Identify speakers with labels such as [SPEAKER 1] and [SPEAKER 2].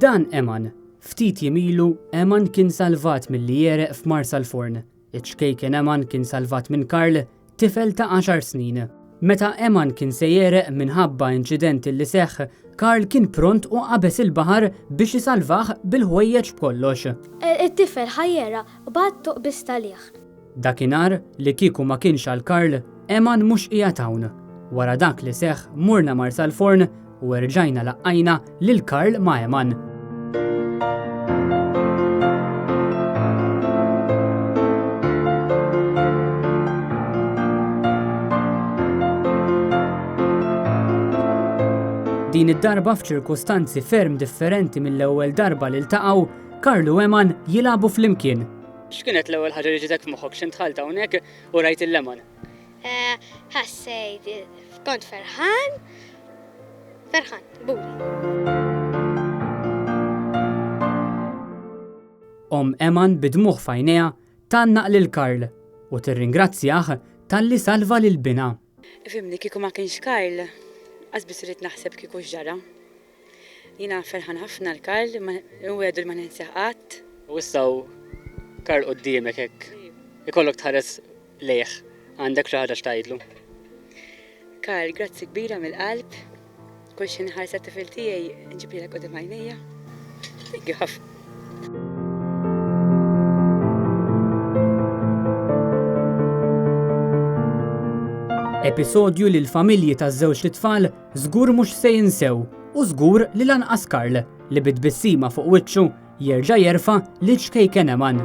[SPEAKER 1] Dan Eman. Ftit jimilu, Eman kien salvat milli jereq f'Marsa l-Forn. Iċ-xkejken Eman kien salvat minn Karl, tifel ta' 10 snin. Meta Eman kien se jereq minħabba inċident li seħħ, Karl kien pront u qabeż il-baħar biex isalvah bil-ħwejjeġ b'kollox.
[SPEAKER 2] Il-tifel ħajjera u bad tuqbis talih.
[SPEAKER 1] Dakinhar li kieku ma kienx għal Karl, Eman mhux qiegħed hawn. Wara dak li seħħ murna Marsa l-Forn u rġajna laqqajna lil Karl ma' Eman. Din id-darba f'ċirkustanzi ferm differenti mill-ewwel darba li ltaqgħu, Karl u Eman jilagħbu flimkien.
[SPEAKER 3] X'kienet l-ewwel ħaġa li ġitek f'moħħok x'intħalt hawnhekk u rajt il-lemon?
[SPEAKER 2] Ħassejt, kont ferħan, buri.
[SPEAKER 1] Eman bidmuħ f'għajnejha tannaq lil Karl u tirringrazzjah talli salva lil bina.
[SPEAKER 3] Fimni kieku ma kienx Karl, qasbis irid naħseb kieku x'ġara. Jiena ferħan ħafna l-Karl, u għedu ma ninsih qatt. U issa Karl quddiemek hekk. Ikollok tħares lejh, għandek xi ħaġa x'tgħidlu. Karl, grazzi kbira mill-qalb. Kull xi nħares għat-tifel tiegħi nġibilek qudiem għajnejja. Thank you ħafna.
[SPEAKER 1] Episodju li l-familji taż-żewġ tfal żgur mhux se jinsew u żgur li lanqas Karl li bit-bissima fuq wiċċu jerġa' jerfa' liċ-xkejken Eman.